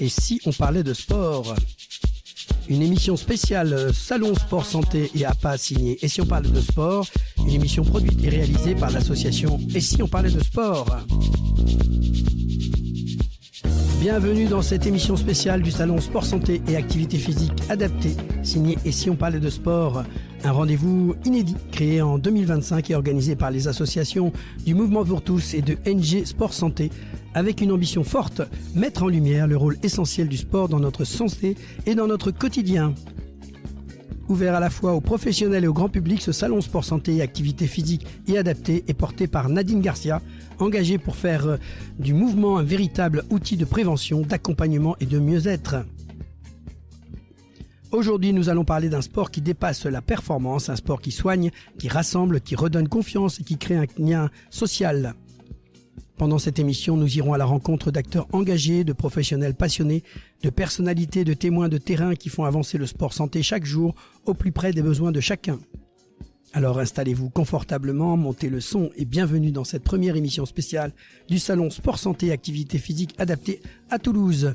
Et si on parlait de sport? Une émission spéciale Salon Sport Santé et APA signée Et si on parlait de sport? Une émission produite et réalisée par l'association Et si on parlait de sport? Bienvenue dans cette émission spéciale du Salon Sport Santé et Activité Physique Adaptée, signée Et si on parlait de sport? Un rendez-vous inédit créé en 2025 et organisé par les associations du Mouvement pour tous et de NG Sport Santé, avec une ambition forte, mettre en lumière le rôle essentiel du sport dans notre santé et dans notre quotidien. Ouvert à la fois aux professionnels et au grand public, ce salon sport santé et activité physique et adaptée est porté par Nadine Garcia, engagée pour faire du mouvement un véritable outil de prévention, d'accompagnement et de mieux-être. Aujourd'hui, nous allons parler d'un sport qui dépasse la performance, un sport qui soigne, qui rassemble, qui redonne confiance et qui crée un lien social. Pendant cette émission, nous irons à la rencontre d'acteurs engagés, de professionnels passionnés, de personnalités, de témoins de terrain qui font avancer le sport santé chaque jour au plus près des besoins de chacun. Alors installez-vous confortablement, montez le son et bienvenue dans cette première émission spéciale du Salon Sport Santé et Activité Physique Adaptée à Toulouse.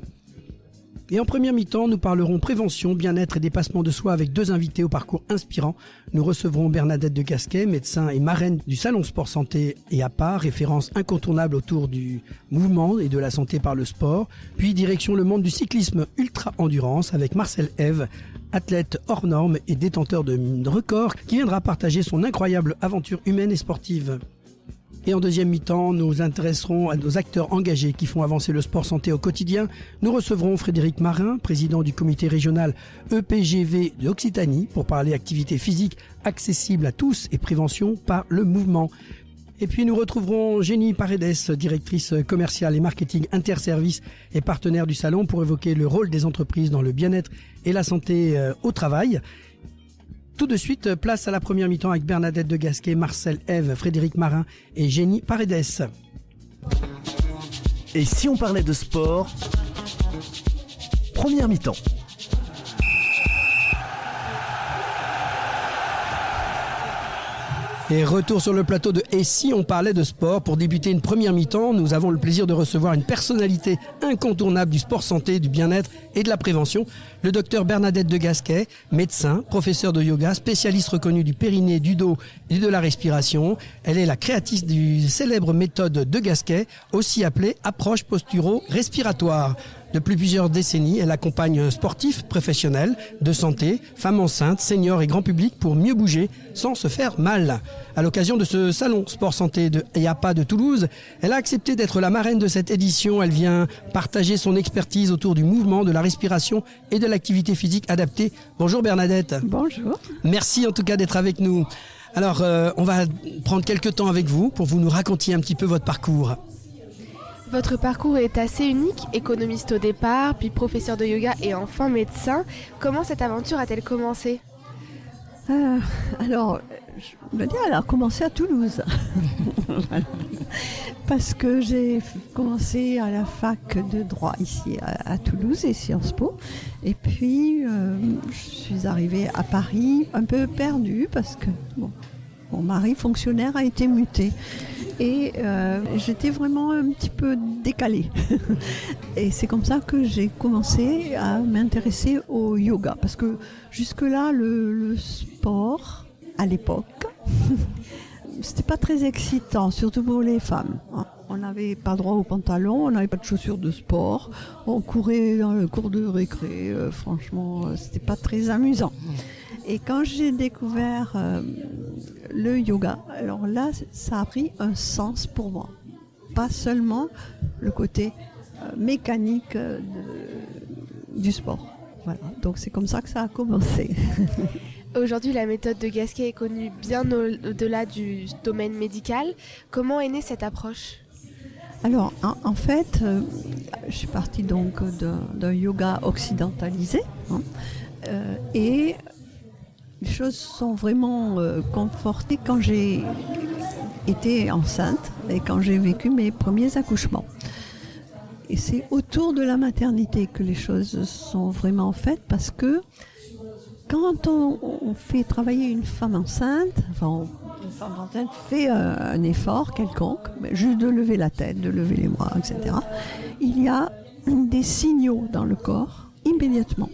Et en première mi-temps, nous parlerons prévention, bien-être et dépassement de soi avec deux invités au parcours inspirant. Nous recevrons Bernadette de Gasquet, médecin et marraine du Salon Sport Santé et APA, référence incontournable autour du mouvement et de la santé par le sport. Puis direction le monde du cyclisme ultra-endurance avec Marcel Ève, athlète hors norme et détenteur de records, qui viendra partager son incroyable aventure humaine et sportive. Et en deuxième mi-temps, nous intéresserons à nos acteurs engagés qui font avancer le sport santé au quotidien. Nous recevrons Frédéric Marin, président du comité régional EPGV de Occitanie, pour parler activité physique accessible à tous et prévention par le mouvement. Et puis nous retrouverons Jenny Paredes, directrice commerciale et marketing interservice et partenaire du salon, pour évoquer le rôle des entreprises dans le bien-être et la santé au travail. Tout de suite, place à la première mi-temps avec Bernadette de Gasquet, Marcel Ève, Frédéric Marin et Jenny Paredes. Et si on parlait de sport? Première mi-temps. Et retour sur le plateau de Et si on parlait de sport? Pour débuter une première mi-temps, nous avons le plaisir de recevoir une personnalité incontournable du sport santé, du bien-être et de la prévention, le docteur Bernadette de Gasquet, médecin, professeur de yoga, spécialiste reconnu du périnée, du dos et de la respiration. Elle est la créatrice du célèbre méthode de Gasquet, aussi appelée approche posturo-respiratoire. Depuis plusieurs décennies, elle accompagne sportifs, professionnels, de santé, femmes enceintes, seniors et grand public pour mieux bouger sans se faire mal. À l'occasion de ce salon Sport Santé et APA de Toulouse, elle a accepté d'être la marraine de cette édition. Elle vient partager son expertise autour du mouvement, de la respiration et de l'activité physique adaptée. Bonjour Bernadette. Bonjour. Merci en tout cas d'être avec nous. Alors, on va prendre quelques temps avec vous pour que vous nous racontiez un petit peu votre parcours. Votre parcours est assez unique, économiste au départ, puis professeur de yoga et enfin médecin. Comment cette aventure a-t-elle commencé ? Alors, je veux dire, elle a commencé à Toulouse. Parce que j'ai commencé à la fac de droit ici à Toulouse et Sciences Po. Et puis, je suis arrivée à Paris un peu perdue parce que mon mari fonctionnaire a été muté. Et j'étais vraiment un petit peu décalée. Et c'est comme ça que j'ai commencé à m'intéresser au yoga. Parce que jusque-là, le sport, à l'époque, c'était pas très excitant, surtout pour les femmes. On n'avait pas droit au pantalon, on n'avait pas de chaussures de sport, on courait dans le cours de récré. Franchement, c'était pas très amusant. Et quand j'ai découvert le yoga, alors là, ça a pris un sens pour moi. Pas seulement le côté mécanique du sport. Voilà, donc c'est comme ça que ça a commencé. Aujourd'hui, la méthode de Gasquet est connue bien au-delà du domaine médical. Comment est née cette approche ? Alors, en fait, je suis partie donc d'un yoga occidentalisé. Et les choses sont vraiment confortées quand j'ai été enceinte et quand j'ai vécu mes premiers accouchements. Et c'est autour de la maternité que les choses sont vraiment faites, parce que quand on fait travailler une femme enceinte, une femme enceinte fait un effort quelconque, juste de lever la tête, de lever les bras, etc. Il y a des signaux dans le corps immédiatement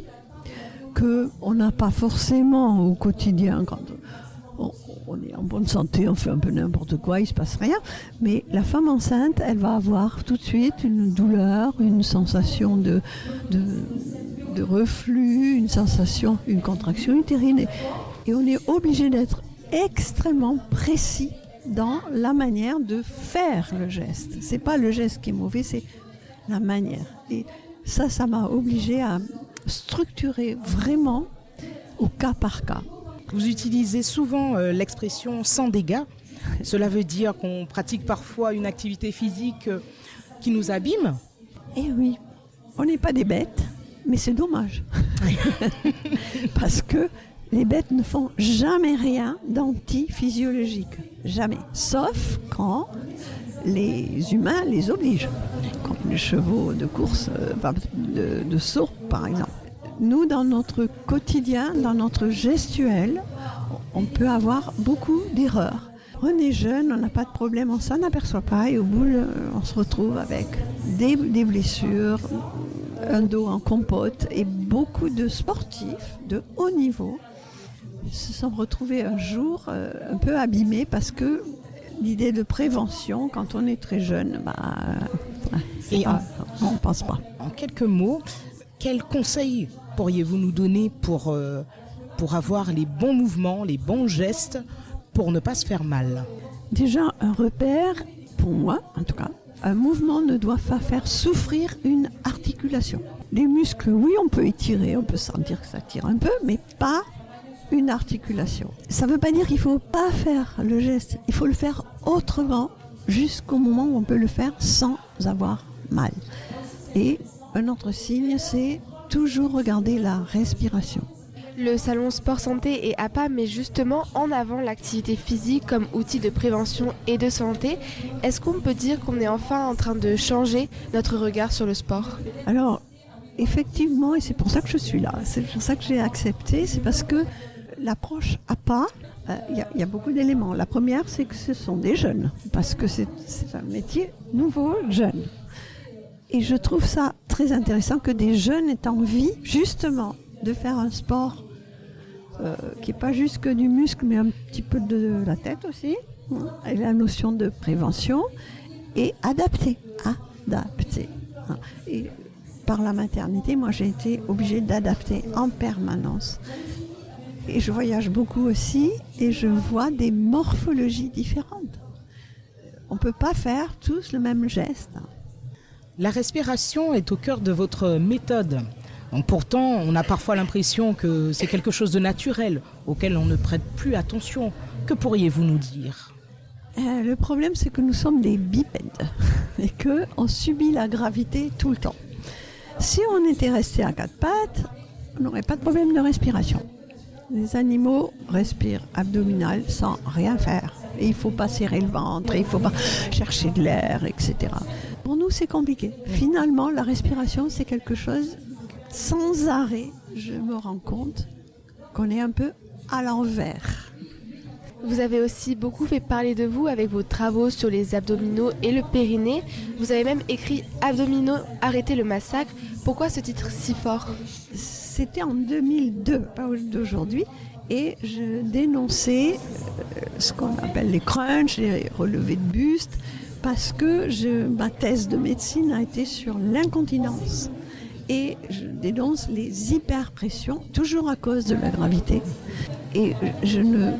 qu'on n'a pas forcément au quotidien quand on est en bonne santé, on fait un peu n'importe quoi, il ne se passe rien. Mais la femme enceinte, elle va avoir tout de suite une douleur, une sensation de reflux, une contraction utérine. Et on est obligé d'être extrêmement précis dans la manière de faire le geste. C'est pas le geste qui est mauvais, c'est la manière. Et ça m'a obligée à structurer vraiment au cas par cas. Vous utilisez souvent l'expression sans dégâts. Cela veut dire qu'on pratique parfois une activité physique qui nous abîme. Eh oui, on n'est pas des bêtes, mais c'est dommage. Parce que les bêtes ne font jamais rien d'anti-physiologique. Jamais. Sauf quand les humains les obligent. Comme les chevaux de course, de saut par exemple. Nous, dans notre quotidien, dans notre gestuelle, on peut avoir beaucoup d'erreurs. On est jeune, on n'a pas de problème, on s'en aperçoit pas et au bout, on se retrouve avec des blessures, un dos en compote et beaucoup de sportifs de haut niveau se sont retrouvés un jour un peu abîmés parce que l'idée de prévention, quand on est très jeune, on ne pense pas. En quelques mots, quels conseils pourriez-vous nous donner pour avoir les bons mouvements, les bons gestes pour ne pas se faire mal? Déjà, un repère, pour moi en tout cas, un mouvement ne doit pas faire souffrir une articulation. Les muscles, oui, on peut étirer, on peut sentir que ça tire un peu, mais pas une articulation. Ça ne veut pas dire qu'il ne faut pas faire le geste, il faut le faire autrement jusqu'au moment où on peut le faire sans avoir mal. Et un autre signe, c'est toujours regarder la respiration. Le salon Sport Santé et APA met justement en avant l'activité physique comme outil de prévention et de santé. Est-ce qu'on peut dire qu'on est enfin en train de changer notre regard sur le sport? Alors, effectivement, et c'est pour ça que je suis là, c'est pour ça que j'ai accepté, c'est parce que l'approche APA, il y a beaucoup d'éléments. La première, c'est que ce sont des jeunes, parce que c'est un métier nouveau, jeune. Et je trouve ça très intéressant que des jeunes aient envie, justement, de faire un sport qui n'est pas juste que du muscle, mais un petit peu de la tête aussi, et la notion de prévention, et adapter. Et par la maternité, moi j'ai été obligée d'adapter en permanence. Et je voyage beaucoup aussi, et je vois des morphologies différentes. On ne peut pas faire tous le même geste. La respiration est au cœur de votre méthode. Donc pourtant, on a parfois l'impression que c'est quelque chose de naturel, auquel on ne prête plus attention. Que pourriez-vous nous dire ? Le problème, c'est que nous sommes des bipèdes et qu'on subit la gravité tout le temps. Si on était resté à quatre pattes, on n'aurait pas de problème de respiration. Les animaux respirent abdominal sans rien faire. Et il ne faut pas serrer le ventre, il ne faut pas chercher de l'air, etc. Pour nous, c'est compliqué. Finalement, la respiration, c'est quelque chose sans arrêt. Je me rends compte qu'on est un peu à l'envers. Vous avez aussi beaucoup fait parler de vous avec vos travaux sur les abdominaux et le périnée. Vous avez même écrit « Abdominaux, arrêtez le massacre ». Pourquoi ce titre si fort ? C'était en 2002, pas d'aujourd'hui, et je dénonçais ce qu'on appelle les crunchs, les relevés de buste, parce que ma thèse de médecine a été sur l'incontinence. Et je dénonce les hyperpressions, toujours à cause de la gravité. Et je ne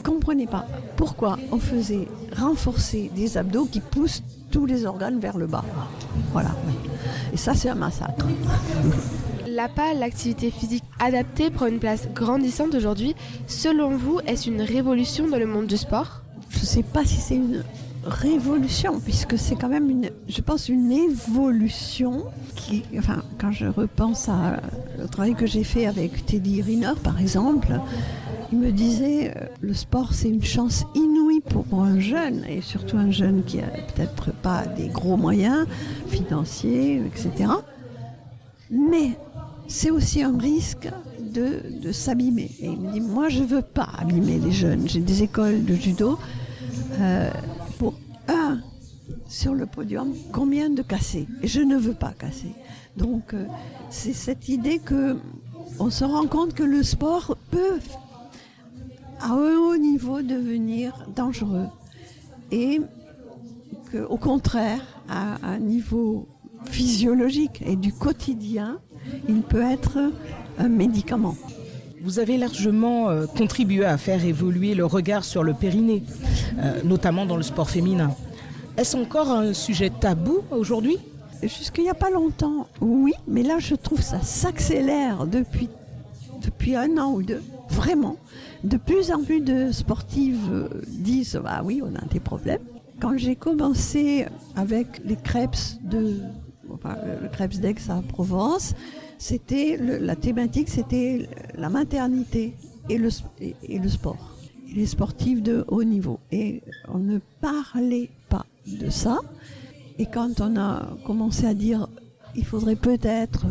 comprenais pas pourquoi on faisait renforcer des abdos qui poussent tous les organes vers le bas. Voilà. Et ça, c'est un massacre. L'APA, l'activité physique adaptée, prend une place grandissante aujourd'hui. Selon vous, est-ce une révolution dans le monde du sport ? Je ne sais pas si c'est une révolution, puisque c'est quand même une évolution qui, quand je repense au travail que j'ai fait avec Teddy Riner, par exemple, il me disait le sport, c'est une chance inouïe pour un jeune, et surtout un jeune qui a peut-être pas des gros moyens financiers, etc. Mais c'est aussi un risque de s'abîmer. Et il me dit, moi je veux pas abîmer les jeunes. J'ai des écoles de judo. sur le podium, combien de casser. Et je ne veux pas casser. Donc c'est cette idée que on se rend compte que le sport peut à un haut niveau devenir dangereux et qu'au contraire, à un niveau physiologique et du quotidien, il peut être un médicament. Vous avez largement contribué à faire évoluer le regard sur le périnée, notamment dans le sport féminin. Est-ce encore un sujet tabou aujourd'hui ? Jusqu'il n'y a pas longtemps, oui, mais là je trouve ça s'accélère depuis 1 an ou 2, vraiment. De plus en plus de sportives disent « Ah oui, on a des problèmes ». Quand j'ai commencé avec les Krebs le Krebs d'Aix-en-Provence, la thématique c'était la maternité et le sport. Et les sportifs de haut niveau. Et on ne parlait pas de ça. Et quand on a commencé à dire il faudrait peut-être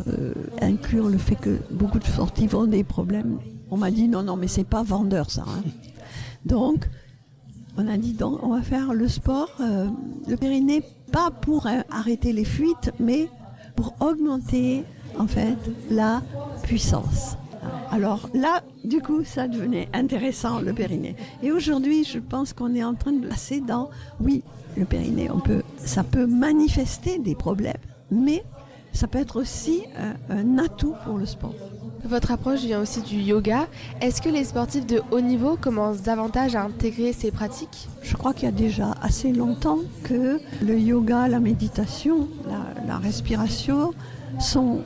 inclure le fait que beaucoup de sportifs ont des problèmes, on m'a dit non, mais c'est pas vendeur ça. Hein. Donc, on a dit on va faire le sport, le périnée, pas pour arrêter les fuites, mais pour augmenter en fait la puissance. Alors là, du coup, ça devenait intéressant le périnée. Et aujourd'hui, je pense qu'on est en train de passer dans, oui, le périnée, ça peut manifester des problèmes, mais ça peut être aussi un atout pour le sport. Votre approche vient aussi du yoga. Est-ce que les sportifs de haut niveau commencent davantage à intégrer ces pratiques ? Je crois qu'il y a déjà assez longtemps que le yoga, la méditation, la respiration sont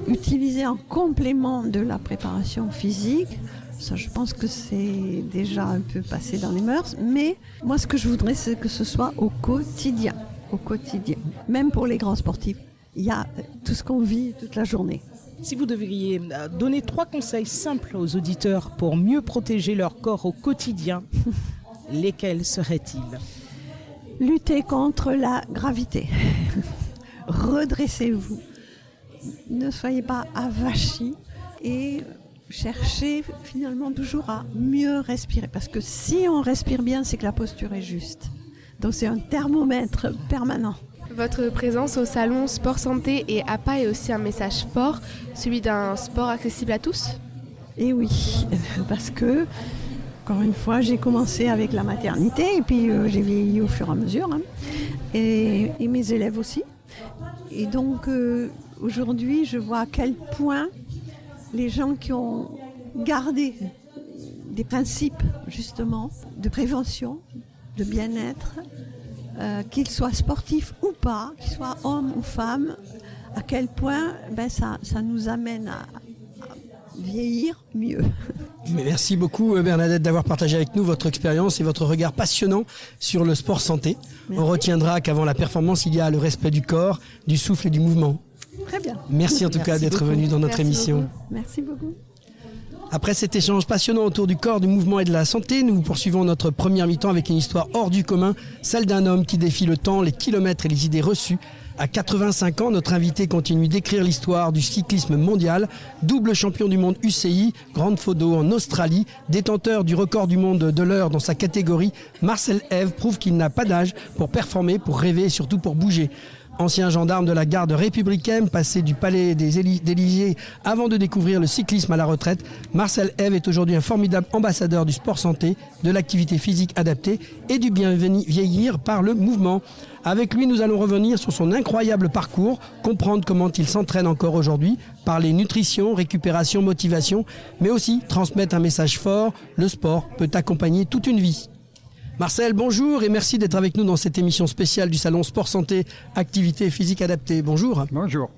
utilisés en complément de la préparation physique. Ça, je pense que c'est déjà un peu passé dans les mœurs. Mais moi, ce que je voudrais, c'est que ce soit au quotidien. Au quotidien. Même pour les grands sportifs. Il y a tout ce qu'on vit toute la journée. Si vous devriez donner 3 conseils simples aux auditeurs pour mieux protéger leur corps au quotidien, lesquels seraient-ils ? Lutter contre la gravité. Redressez-vous. Ne soyez pas avachis et cherchez finalement toujours à mieux respirer. Parce que si on respire bien, c'est que la posture est juste. Donc c'est un thermomètre permanent. Votre présence au salon Sport Santé et APA est aussi un message fort, celui d'un sport accessible à tous ? Et oui, parce que, encore une fois, j'ai commencé avec la maternité et puis j'ai vieilli au fur et à mesure, hein, et mes élèves aussi. Et donc aujourd'hui, je vois à quel point les gens qui ont gardé des principes justement de prévention, de bien-être, qu'ils soient sportifs ou pas, qu'ils soient hommes ou femmes, à quel point ça nous amène à vieillir mieux. Mais merci beaucoup Bernadette d'avoir partagé avec nous votre expérience et votre regard passionnant sur le sport santé. Merci. On retiendra qu'avant la performance, il y a le respect du corps, du souffle et du mouvement. Très bien. Merci en tout cas d'être venu dans notre émission. Beaucoup. Merci beaucoup. Après cet échange passionnant autour du corps, du mouvement et de la santé, nous poursuivons notre première mi-temps avec une histoire hors du commun, celle d'un homme qui défie le temps, les kilomètres et les idées reçues. À 85 ans, notre invité continue d'écrire l'histoire du cyclisme mondial, double champion du monde UCI, Grande Fodo en Australie, détenteur du record du monde de l'heure dans sa catégorie. Marcel Ève prouve qu'il n'a pas d'âge pour performer, pour rêver et surtout pour bouger. Ancien gendarme de la garde républicaine, passé du palais des Élysées avant de découvrir le cyclisme à la retraite, Marcel Ève est aujourd'hui un formidable ambassadeur du sport santé, de l'activité physique adaptée et du bien vieillir par le mouvement. Avec lui, nous allons revenir sur son incroyable parcours, comprendre comment il s'entraîne encore aujourd'hui, parler nutrition, récupération, motivation, mais aussi transmettre un message fort, le sport peut accompagner toute une vie. Marcel, bonjour et merci d'être avec nous dans cette émission spéciale du Salon Sport Santé, Activité Physique Adaptée. Bonjour. Bonjour.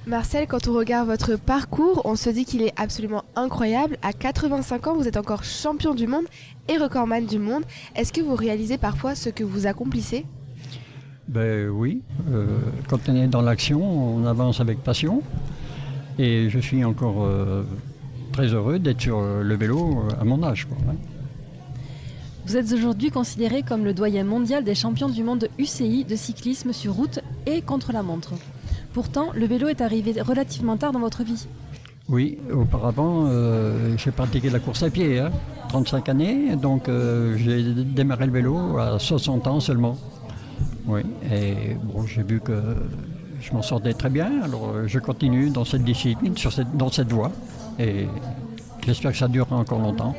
Marcel, quand on regarde votre parcours, on se dit qu'il est absolument incroyable. À 85 ans, vous êtes encore champion du monde et recordman du monde. Est-ce que vous réalisez parfois ce que vous accomplissez ? Ben oui, quand on est dans l'action, on avance avec passion. Et je suis encore très heureux d'être sur le vélo à mon âge, quoi, hein. Vous êtes aujourd'hui considéré comme le doyen mondial des champions du monde UCI de cyclisme sur route et contre-la-montre. Pourtant, le vélo est arrivé relativement tard dans votre vie. Oui, auparavant, j'ai pratiqué la course à pied, 35 années, donc j'ai démarré le vélo à 60 ans seulement. Oui, et bon, j'ai vu que je m'en sortais très bien, alors je continue dans cette discipline, dans cette voie, et j'espère que ça durera encore longtemps.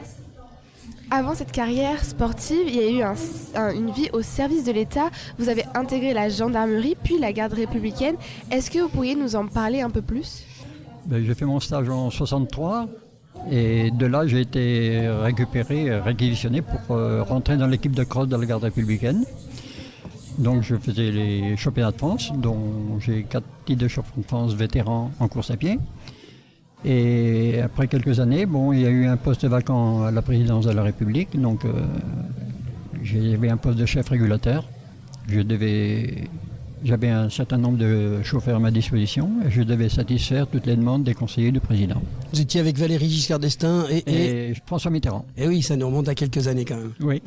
Avant cette carrière sportive, il y a eu une vie au service de l'État. Vous avez intégré la gendarmerie, puis la garde républicaine. Est-ce que vous pourriez nous en parler un peu plus ? J'ai fait mon stage en 63, et de là j'ai été réquisitionné pour rentrer dans l'équipe de cross de la garde républicaine. Donc je faisais les championnats de France, dont j'ai 4 titres de champion de France vétérans en course à pied. Et après quelques années, il y a eu un poste vacant à la présidence de la République, donc j'avais un poste de chef régulateur. J'avais un certain nombre de chauffeurs à ma disposition et je devais satisfaire toutes les demandes des conseillers du président. Vous étiez avec Valéry Giscard d'Estaing et François Mitterrand. Et oui, ça nous remonte à quelques années quand même. Oui.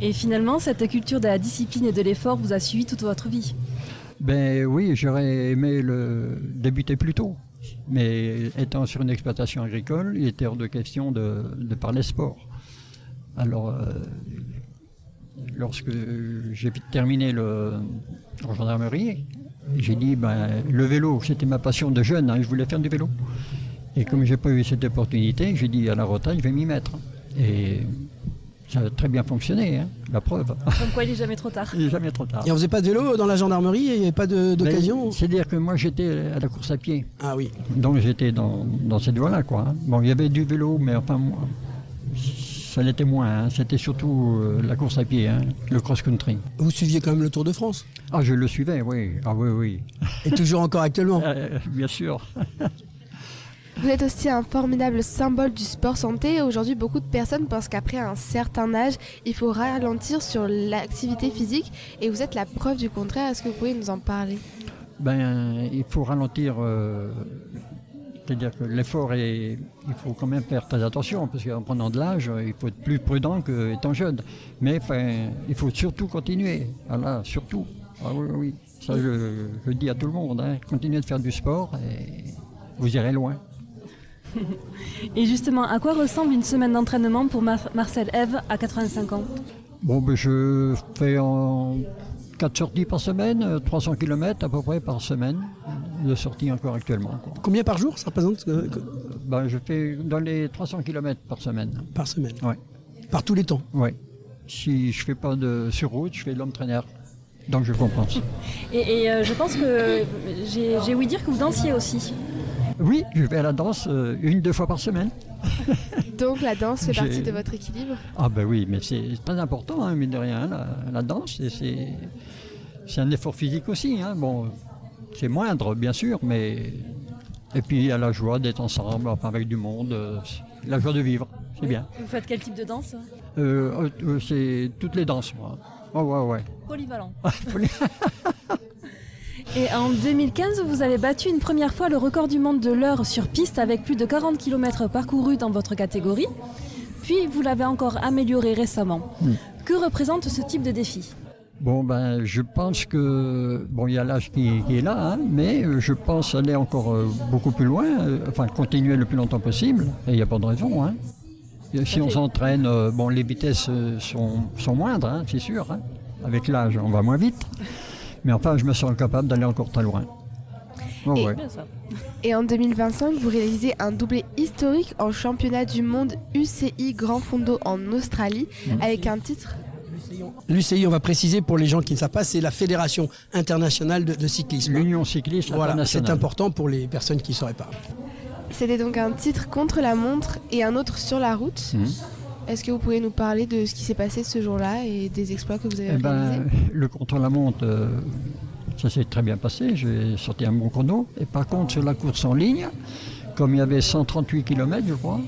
Et finalement, cette culture de la discipline et de l'effort vous a suivi toute votre vie ? Oui, j'aurais aimé débuter plus tôt. Mais étant sur une exploitation agricole, il était hors de question de parler sport. Alors, lorsque j'ai terminé en gendarmerie, j'ai dit le vélo, c'était ma passion de jeune, je voulais faire du vélo. Et comme je n'ai pas eu cette opportunité, j'ai dit à la retraite, je vais m'y mettre. Et ça a très bien fonctionné, la preuve. Comme quoi, il n'est jamais trop tard. Il n'est jamais trop tard. Et on faisait pas de vélo dans la gendarmerie, il n'y avait pas d'occasion? C'est-à-dire que moi j'étais à la course à pied. Ah oui. Donc j'étais dans cette voie-là, quoi. Bon, il y avait du vélo, mais enfin, ça l'était moins. C'était surtout la course à pied, le cross-country. Vous suiviez quand même le Tour de France? Ah, je le suivais, oui. Ah oui. Et toujours encore actuellement? Bien sûr. Vous êtes aussi un formidable symbole du sport santé. Aujourd'hui, beaucoup de personnes pensent qu'après un certain âge, il faut ralentir sur l'activité physique. Et vous êtes la preuve du contraire. Est-ce que vous pouvez nous en parler? Il faut ralentir. C'est-à-dire que l'effort, il faut quand même faire très attention, parce qu'en prenant de l'âge, il faut être plus prudent qu'étant jeune. Mais il faut surtout continuer. Voilà, surtout. Ah oui. Ça, je dis à tout le monde. Continuez de faire du sport et vous irez loin. Et justement, à quoi ressemble une semaine d'entraînement pour Marcel Ève à 85 ans? Je fais en 4 sorties par semaine, 300 km à peu près par semaine de sorties encore actuellement. Combien par jour ça représente? Je fais dans les 300 km par semaine. Par semaine? Oui. Par tous les temps? Oui. Si je ne fais pas sur route, je fais de l'entraîneur. Donc je compense. Et je pense que j'ai ouï dire que vous dansiez aussi. Oui, je vais à la danse 1-2 fois par semaine. Donc la danse fait partie de votre équilibre? Ah oui, mais c'est très important, mine de rien, la danse. C'est un effort physique aussi. C'est moindre, bien sûr, mais... Et puis il y a la joie d'être ensemble, avec du monde, la joie de vivre, c'est bien. Vous faites quel type de danse? C'est toutes les danses, moi. Ouais. Polyvalent. Et en 2015, vous avez battu une première fois le record du monde de l'heure sur piste avec plus de 40 km parcourus dans votre catégorie. Puis vous l'avez encore amélioré récemment. Que représente ce type de défi? Je pense que... il y a l'âge qui est là, mais je pense aller encore beaucoup plus loin, continuer le plus longtemps possible, et il n'y a pas de raison. Si on s'entraîne, les vitesses sont moindres, c'est sûr. Avec l'âge, on va moins vite. Mais je me sens capable d'aller encore très loin. Et en 2025, vous réalisez un doublé historique en championnat du monde UCI Grand Fondo en Australie, avec un titre... L'UCI, on va préciser pour les gens qui ne savent pas, c'est la Fédération internationale de cyclisme. L'Union cycliste internationale. Voilà, c'est important pour les personnes qui ne sauraient pas. C'était donc un titre contre la montre et un autre sur la route. Est-ce que vous pouvez nous parler de ce qui s'est passé ce jour-là et des exploits que vous avez réalisés? Le contre-la-montre, ça s'est très bien passé. J'ai sorti un bon chrono. Et par contre, sur la course en ligne, comme il y avait 138 km, je crois,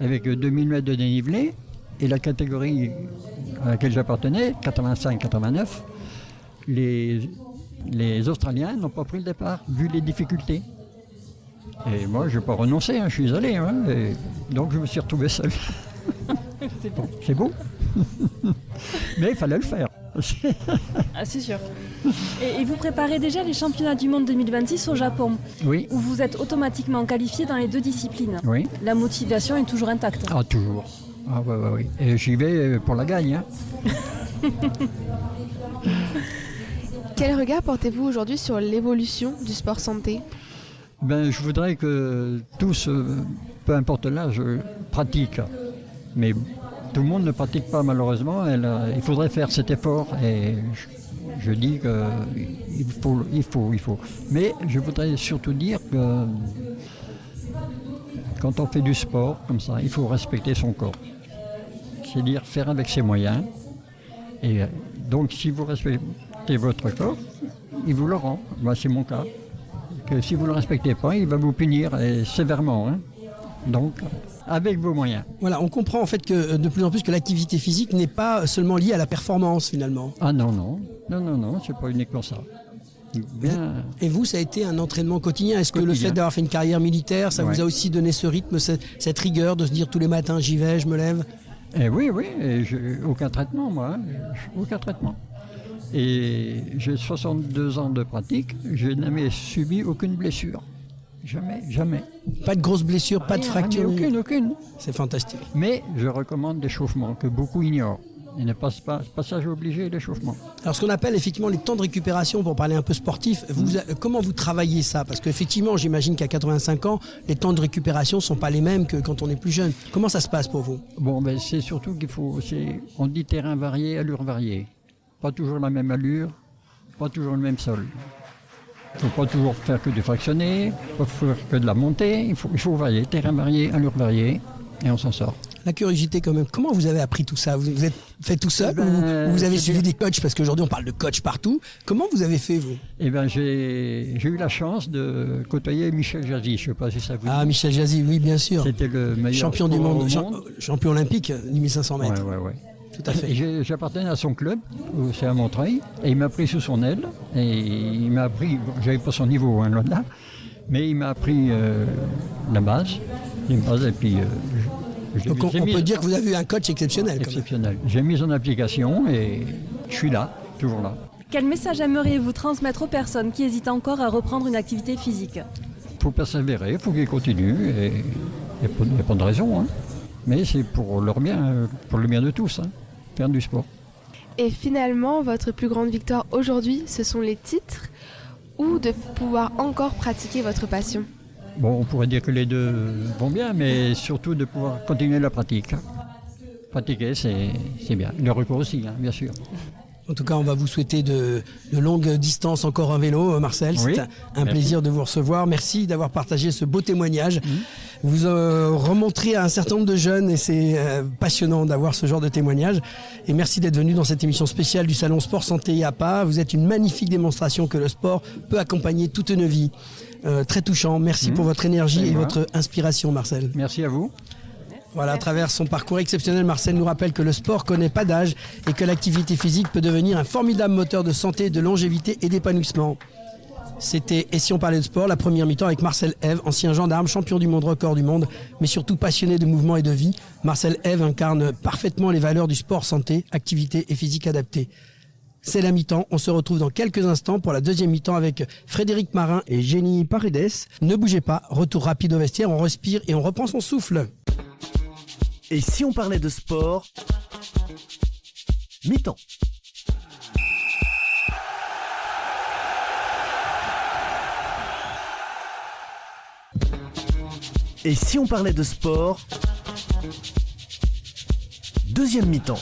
avec 2000 mètres de dénivelé, et la catégorie à laquelle j'appartenais, 85-89, les Australiens n'ont pas pris le départ, vu les difficultés. Et moi, je n'ai pas renoncé, je suis allé. Et donc, je me suis retrouvé seul. C'est beau. Mais il fallait le faire. C'est sûr. Et vous préparez déjà les championnats du monde 2026 au Japon, oui. Où vous êtes automatiquement qualifié dans les 2 disciplines. Oui. La motivation est toujours intacte. Ah, toujours. Ah, oui. Et j'y vais pour la gagne. Quel regard portez-vous aujourd'hui sur l'évolution du sport santé ? Je voudrais que tous, peu importe l'âge, pratiquent. Mais tout le monde ne pratique pas malheureusement. Il faudrait faire cet effort et je dis qu'il faut. Mais je voudrais surtout dire que quand on fait du sport comme ça, il faut respecter son corps. C'est-à-dire faire avec ses moyens. Et donc si vous respectez votre corps, il vous le rend. Moi, c'est mon cas. Que si vous ne le respectez pas, il va vous punir et sévèrement. Donc, avec vos moyens. Voilà, on comprend en fait que de plus en plus que l'activité physique n'est pas seulement liée à la performance finalement. Ah non, c'est pas uniquement ça. Bien. Et vous, ça a été un entraînement quotidien. Est-ce que le fait d'avoir fait une carrière militaire, ça vous a aussi donné ce rythme, cette rigueur de se dire tous les matins, j'y vais, je me lève ? Oui, et aucun traitement, moi. Aucun traitement. Et j'ai 62 ans de pratique, je n'ai jamais subi aucune blessure. Jamais. Pas de grosses blessures, pas de fractures ? Aucune. C'est fantastique. Mais je recommande l'échauffement, que beaucoup ignorent. Il n'est pas passage obligé l'échauffement. Alors ce qu'on appelle effectivement les temps de récupération, pour parler un peu sportif, comment vous travaillez ça ? Parce qu'effectivement, j'imagine qu'à 85 ans, les temps de récupération ne sont pas les mêmes que quand on est plus jeune. Comment ça se passe pour vous ? C'est surtout on dit terrain varié, allure variée. Pas toujours la même allure, pas toujours le même sol. Il ne faut pas toujours faire que du fractionné, pas faire que de la montée, il faut varier, terrain varié, allure variée, et on s'en sort. La curiosité quand même, comment vous avez appris tout ça ? Vous êtes fait tout seul ou vous avez suivi des coachs ? Parce qu'aujourd'hui on parle de coach partout. Comment vous avez fait vous ? J'ai eu la chance de côtoyer Michel Jazzy, je ne sais pas si ça vous dit. Ah, Michel Jazzy, oui bien sûr. C'était le meilleur champion du monde, champion olympique du 1500 mètres. Ouais. Tout à fait. Et j'appartenais à son club, c'est à Montreuil, et il m'a pris sous son aile, et il m'a appris, j'avais pas son niveau, loin de là, mais il m'a appris la base, et puis donc on peut dire que vous avez eu un coach exceptionnel. Exceptionnel. J'ai mis en application et je suis là, toujours là. Quel message aimeriez-vous transmettre aux personnes qui hésitent encore à reprendre une activité physique ? Il faut persévérer, il faut qu'ils continuent, et il n'y a pas de raison, mais c'est pour leur bien, pour le bien de tous, faire du sport. Et finalement, votre plus grande victoire aujourd'hui, ce sont les titres ou de pouvoir encore pratiquer votre passion ? On pourrait dire que les deux vont bien, mais surtout de pouvoir continuer la pratique. Pratiquer, c'est bien. Le recours aussi, bien sûr. En tout cas, on va vous souhaiter de longues distances encore en vélo, Marcel. Oui, c'est un plaisir de vous recevoir. Merci d'avoir partagé ce beau témoignage. Vous remonterez à un certain nombre de jeunes et c'est passionnant d'avoir ce genre de témoignage. Et merci d'être venu dans cette émission spéciale du Salon Sport Santé et APA. Vous êtes une magnifique démonstration que le sport peut accompagner toute une vie. Très touchant. Merci pour votre énergie et votre inspiration, Marcel. Merci à vous. Voilà, à travers son parcours exceptionnel, Marcel nous rappelle que le sport connaît pas d'âge et que l'activité physique peut devenir un formidable moteur de santé, de longévité et d'épanouissement. C'était Et si on parlait de sport, la première mi-temps avec Marcel Ève, ancien gendarme, champion du monde, record du monde, mais surtout passionné de mouvement et de vie. Marcel Ève incarne parfaitement les valeurs du sport santé, activité et physique adaptée. C'est la mi-temps, on se retrouve dans quelques instants pour la deuxième mi-temps avec Frédéric Marin et Jenny Paredes. Ne bougez pas, retour rapide au vestiaire, on respire et on reprend son souffle. Et si on parlait de sport, mi-temps. Et si on parlait de sport, deuxième mi-temps.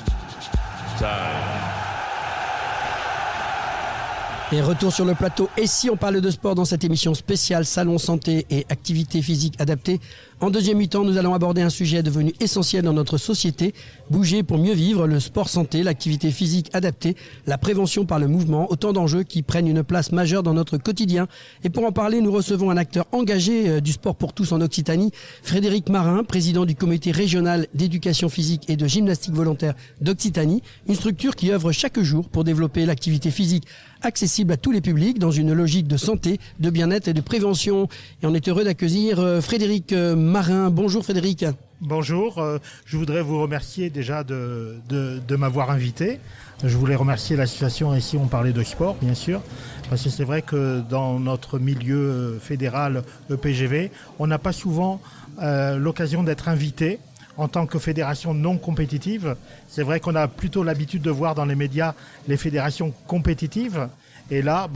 Et retour sur le plateau. Et si on parle de sport dans cette émission spéciale Salon Santé et Activité Physique Adaptée. En deuxième mi-temps, nous allons aborder un sujet devenu essentiel dans notre société. Bouger pour mieux vivre, le sport santé, l'activité physique adaptée, la prévention par le mouvement, autant d'enjeux qui prennent une place majeure dans notre quotidien. Et pour en parler, nous recevons un acteur engagé du sport pour tous en Occitanie, Frédéric Marin, président du comité régional d'éducation physique et de gymnastique volontaire d'Occitanie, une structure qui œuvre chaque jour pour développer l'activité physique accessible à tous les publics dans une logique de santé, de bien-être et de prévention. Et on est heureux d'accueillir Frédéric Marin. Bonjour Frédéric. Bonjour, je voudrais vous remercier déjà de m'avoir invité. Je voulais remercier l'association Et si on parlait de sport, bien sûr, parce que c'est vrai que dans notre milieu fédéral EPGV, on n'a pas souvent l'occasion d'être invité en tant que fédération non compétitive. C'est vrai qu'on a plutôt l'habitude de voir dans les médias les fédérations compétitives. Et là,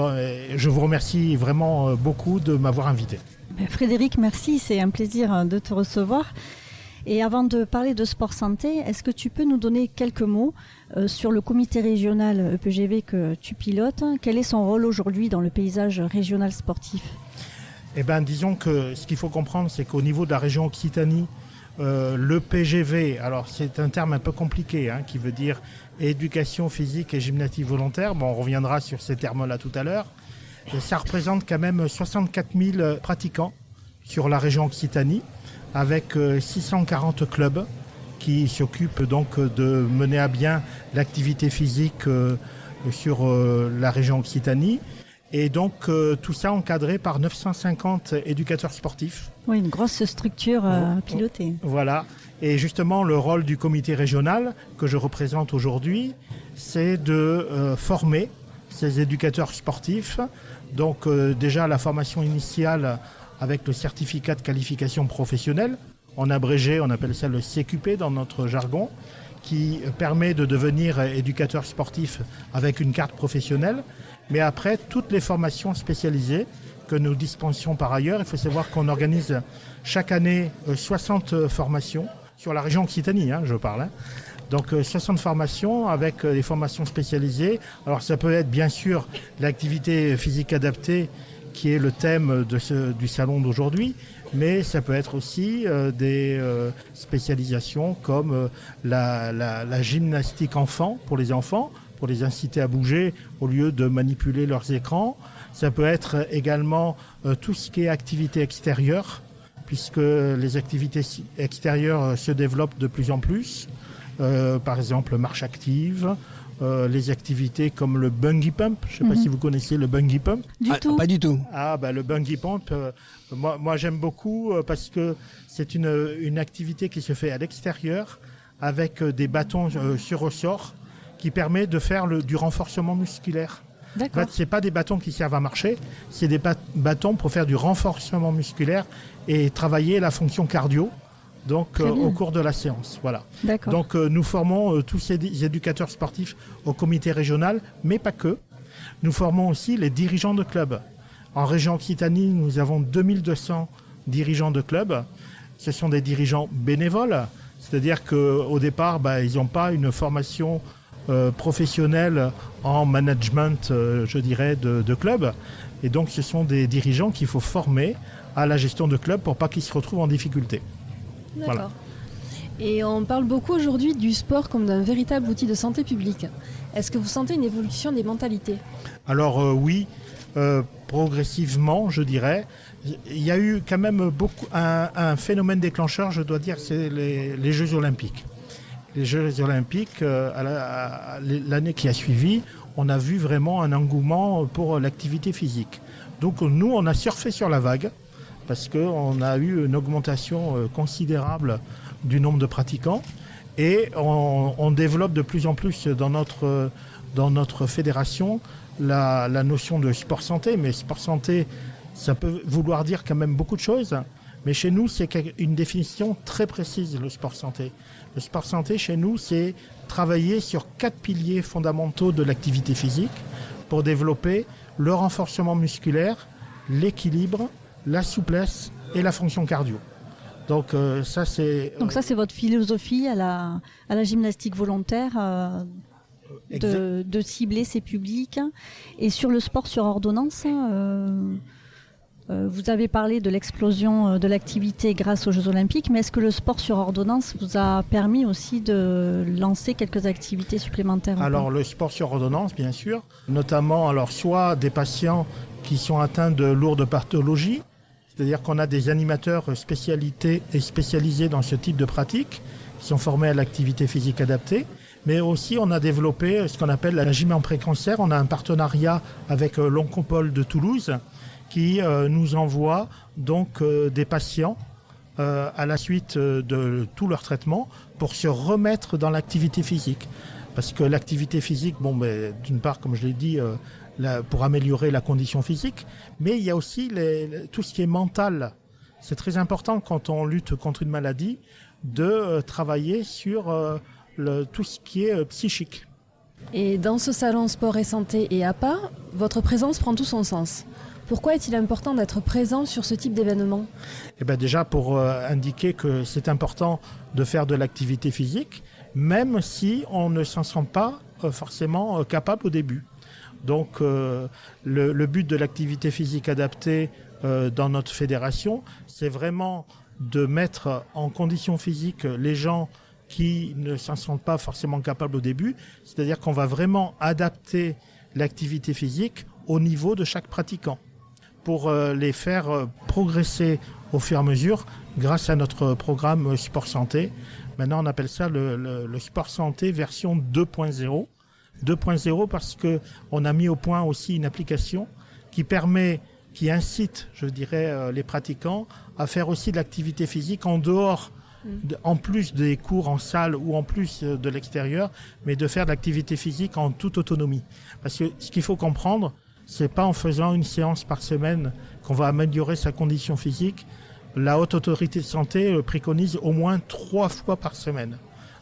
je vous remercie vraiment beaucoup de m'avoir invité. Frédéric, merci, c'est un plaisir de te recevoir. Et avant de parler de sport santé, est-ce que tu peux nous donner quelques mots sur le comité régional EPGV que tu pilotes? Quel est son rôle aujourd'hui dans le paysage régional sportif? Eh bien, disons que ce qu'il faut comprendre, c'est qu'au niveau de la région Occitanie, l'EPGV, alors c'est un terme un peu compliqué, qui veut dire éducation physique et gymnastique volontaire. Bon, on reviendra sur ces termes-là tout à l'heure. Et ça représente quand même 64 000 pratiquants sur la région Occitanie, avec 640 clubs qui s'occupent donc de mener à bien l'activité physique sur la région Occitanie. Et donc tout ça encadré par 950 éducateurs sportifs. Oui, une grosse structure pilotée. Voilà. Et justement, le rôle du comité régional que je représente aujourd'hui, c'est de former ces éducateurs sportifs. Donc déjà la formation initiale avec le certificat de qualification professionnelle, en abrégé on appelle ça le CQP dans notre jargon, qui permet de devenir éducateur sportif avec une carte professionnelle. Mais après, toutes les formations spécialisées que nous dispensions par ailleurs, il faut savoir qu'on organise chaque année 60 formations sur la région Occitanie, je parle. Donc 60 formations avec des formations spécialisées. Alors ça peut être bien sûr l'activité physique adaptée qui est le thème du salon d'aujourd'hui, mais ça peut être aussi des spécialisations comme la gymnastique enfant pour les inciter à bouger au lieu de manipuler leurs écrans. Ça peut être également tout ce qui est activité extérieure, puisque les activités extérieures se développent de plus en plus. Par exemple, marche active, les activités comme le bungee pump. Je ne sais pas si vous connaissez le bungee pump. Pas du tout. Le bungee pump, moi j'aime beaucoup parce que c'est une activité qui se fait à l'extérieur avec des bâtons sur ressort qui permet de faire du renforcement musculaire. D'accord. En fait, ce n'est pas des bâtons qui servent à marcher, c'est des bâtons pour faire du renforcement musculaire et travailler la fonction cardio. Donc au cours de la séance, voilà. D'accord. Donc nous formons tous ces éducateurs sportifs au comité régional, mais pas que. Nous formons aussi les dirigeants de clubs. En région Occitanie, nous avons 2200 dirigeants de clubs. Ce sont des dirigeants bénévoles, c'est-à-dire qu'au départ, ils n'ont pas une formation professionnelle en management, je dirais, de clubs. Et donc ce sont des dirigeants qu'il faut former à la gestion de clubs pour pas qu'ils se retrouvent en difficulté. D'accord. Voilà. Et on parle beaucoup aujourd'hui du sport comme d'un véritable outil de santé publique. Est-ce que vous sentez une évolution des mentalités? Alors oui, progressivement, je dirais. Il y a eu quand même un phénomène déclencheur, je dois dire, c'est les Jeux Olympiques. Les Jeux Olympiques, l'année qui a suivi, on a vu vraiment un engouement pour l'activité physique. Donc nous, on a surfé sur la vague, parce qu'on a eu une augmentation considérable du nombre de pratiquants et on développe de plus en plus dans notre fédération la notion de sport santé. Mais sport santé, ça peut vouloir dire quand même beaucoup de choses, mais chez nous, c'est une définition très précise, le sport santé. Le sport santé, chez nous, c'est travailler sur 4 piliers fondamentaux de l'activité physique pour développer le renforcement musculaire, l'équilibre, la souplesse et la fonction cardio. Donc ça c'est votre philosophie à la gymnastique volontaire de cibler ces publics. Et sur le sport sur ordonnance, vous avez parlé de l'explosion de l'activité grâce aux Jeux Olympiques, mais est-ce que le sport sur ordonnance vous a permis aussi de lancer quelques activités supplémentaires? Alors le sport sur ordonnance, bien sûr, notamment soit des patients qui sont atteints de lourdes pathologies, c'est-à-dire qu'on a des animateurs spécialisés dans ce type de pratique, qui sont formés à l'activité physique adaptée, mais aussi on a développé ce qu'on appelle la gym en pré-cancer. On a un partenariat avec l'Oncopole de Toulouse qui nous envoie donc des patients à la suite de tout leur traitement pour se remettre dans l'activité physique. Parce que l'activité physique, d'une part, comme je l'ai dit, pour améliorer la condition physique, mais il y a aussi tout ce qui est mental. C'est très important quand on lutte contre une maladie de travailler sur tout ce qui est psychique. Et dans ce salon sport et santé et APA, votre présence prend tout son sens. Pourquoi est-il important d'être présent sur ce type d'événement ? Eh ben déjà pour indiquer que c'est important de faire de l'activité physique, même si on ne s'en sent pas forcément capable au début. Donc le but de l'activité physique adaptée dans notre fédération, c'est vraiment de mettre en condition physique les gens qui ne s'en sentent pas forcément capables au début. C'est-à-dire qu'on va vraiment adapter l'activité physique au niveau de chaque pratiquant pour les faire progresser au fur et à mesure grâce à notre programme Sport Santé. Maintenant, on appelle ça le Sport Santé version 2.0. 2.0 parce qu'on a mis au point aussi une application qui incite, je dirais, les pratiquants à faire aussi de l'activité physique en dehors, en plus des cours en salle ou en plus de l'extérieur, mais de faire de l'activité physique en toute autonomie. Parce que ce qu'il faut comprendre, c'est pas en faisant une séance par semaine qu'on va améliorer sa condition physique. La Haute Autorité de Santé préconise au moins 3 fois par semaine.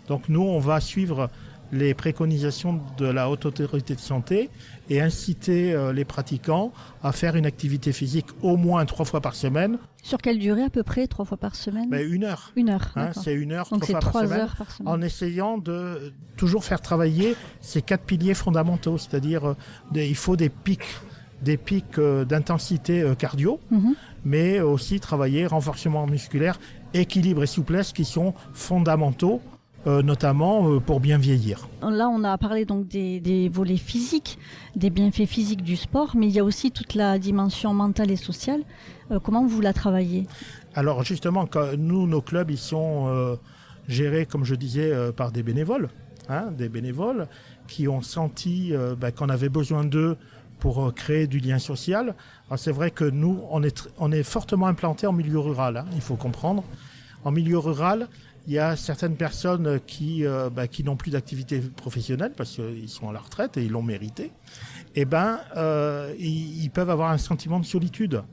Donc nous, on va suivre les préconisations de la Haute Autorité de Santé et inciter les pratiquants à faire une activité physique au moins 3 fois par semaine. Sur quelle durée à peu près, 3 fois par semaine ? 1 heure. 1 heure, C'est 1 heure, donc 3 c'est fois 3 par semaine, heures par semaine. En essayant de toujours faire travailler ces 4 piliers fondamentaux, c'est-à-dire il faut des pics d'intensité cardio, mais aussi travailler renforcement musculaire, équilibre et souplesse qui sont fondamentaux, notamment pour bien vieillir. Là, on a parlé donc des volets physiques, des bienfaits physiques du sport, mais il y a aussi toute la dimension mentale et sociale. Comment vous la travaillez ? Alors justement, nos clubs, ils sont gérés, comme je disais, par des bénévoles qui ont senti qu'on avait besoin d'eux pour créer du lien social. Alors c'est vrai que nous, on est fortement implantés en milieu rural, il faut comprendre. En milieu rural, il y a certaines personnes qui n'ont plus d'activité professionnelle parce qu'ils sont à la retraite et ils l'ont mérité. Ils peuvent avoir un sentiment de solitude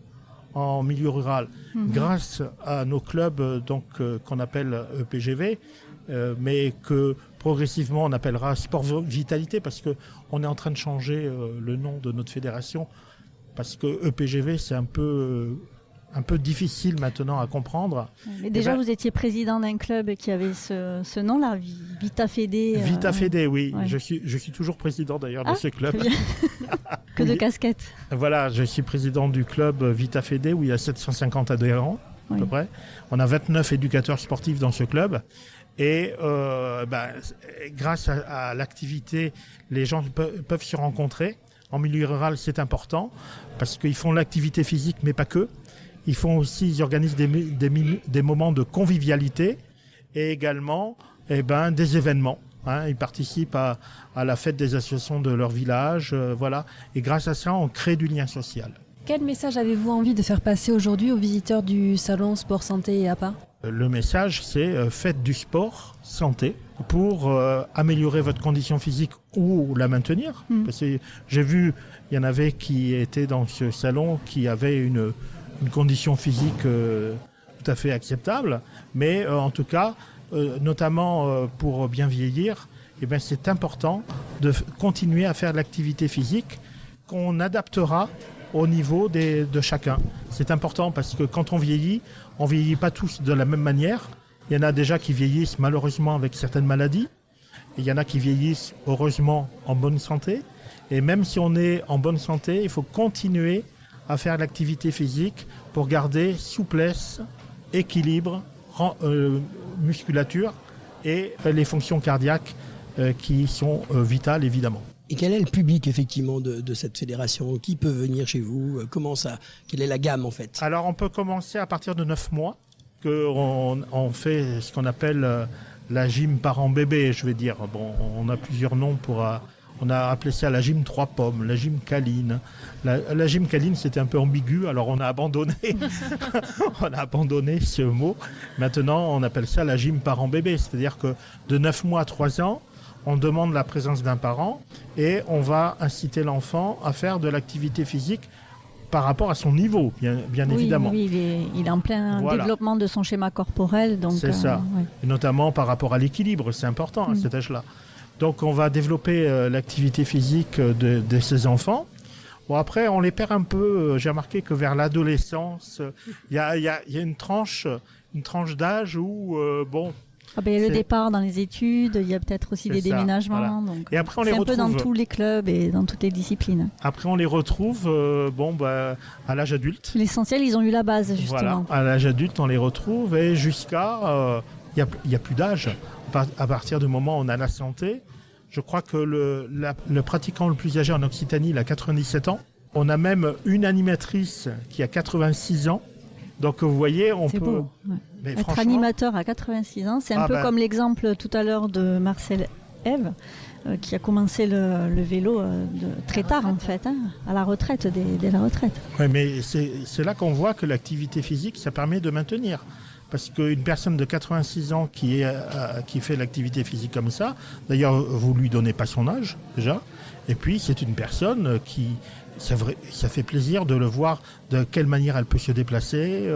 en milieu rural. Grâce à nos clubs qu'on appelle EPGV, mais que progressivement on appellera Sport Vitalité parce qu'on est en train de changer le nom de notre fédération parce que EPGV c'est un peu difficile maintenant à comprendre. Mais déjà, vous étiez président d'un club qui avait ce nom-là, Vita Fédé. Vita Fédé, oui. Ouais. Je suis toujours président d'ailleurs de ce club. Que de casquettes. Voilà, je suis président du club Vita Fédé où il y a 750 adhérents à peu près. On a 29 éducateurs sportifs dans ce club. Et grâce à l'activité, les gens peuvent se rencontrer. En milieu rural, c'est important parce qu'ils font l'activité physique, mais pas que. Ils organisent des moments de convivialité et également des événements. Ils participent à la fête des associations de leur village. Voilà. Et grâce à ça, on crée du lien social. Quel message avez-vous envie de faire passer aujourd'hui aux visiteurs du salon Sport Santé et APA ? Le message, c'est faites du sport santé pour améliorer votre condition physique ou la maintenir. Parce que j'ai vu, il y en avait qui étaient dans ce salon qui avaient une condition physique tout à fait acceptable, mais en tout cas, notamment pour bien vieillir, c'est important de continuer à faire de l'activité physique qu'on adaptera au niveau de chacun. C'est important parce que quand on vieillit pas tous de la même manière. Il y en a déjà qui vieillissent malheureusement avec certaines maladies. Il y en a qui vieillissent heureusement en bonne santé. Et même si on est en bonne santé, il faut continuer à faire l'activité physique pour garder souplesse, équilibre, musculature et les fonctions cardiaques qui sont vitales évidemment. Et quel est le public effectivement de cette fédération ? Qui peut venir chez vous ? Quelle est la gamme en fait ? Alors on peut commencer à partir de 9 mois, qu'on fait ce qu'on appelle la gym parent-bébé, je vais dire. Bon, on a plusieurs noms on a appelé ça la gym 3 pommes, la gym câline. La gym câline, c'était un peu ambigu, alors on a abandonné. On a abandonné ce mot. Maintenant, on appelle ça la gym parent-bébé. C'est-à-dire que de 9 mois à 3 ans, on demande la présence d'un parent et on va inciter l'enfant à faire de l'activité physique par rapport à son niveau, bien évidemment. Oui, il est en plein développement de son schéma corporel. Donc, c'est ça. Et notamment par rapport à l'équilibre, c'est important à cet âge-là. Donc on va développer l'activité physique de ces enfants. Bon, après, on les perd un peu. J'ai remarqué que vers l'adolescence, il y a une tranche d'âge où, le départ dans les études, il y a peut-être aussi des déménagements. Voilà. Donc, et après, on les c'est un retrouve peu dans tous les clubs et dans toutes les disciplines. Après, on les retrouve à l'âge adulte. L'essentiel, ils ont eu la base, justement. Voilà, à l'âge adulte, on les retrouve et jusqu'à... Il n'y a plus d'âge. À partir du moment où on a la santé, je crois que le pratiquant le plus âgé en Occitanie, il a 97 ans. On a même une animatrice qui a 86 ans. Donc vous voyez, c'est peut... beau, ouais. Être animateur à 86 ans, c'est un peu comme l'exemple tout à l'heure de Marcel Ève, qui a commencé le vélo très tard en fait, à la retraite, dès la retraite. Oui, mais c'est là qu'on voit que l'activité physique, ça permet de maintenir. Parce qu'une personne de 86 ans qui fait l'activité physique comme ça, d'ailleurs vous lui donnez pas son âge déjà, et puis c'est une personne qui... C'est vrai, ça fait plaisir de le voir, de quelle manière elle peut se déplacer.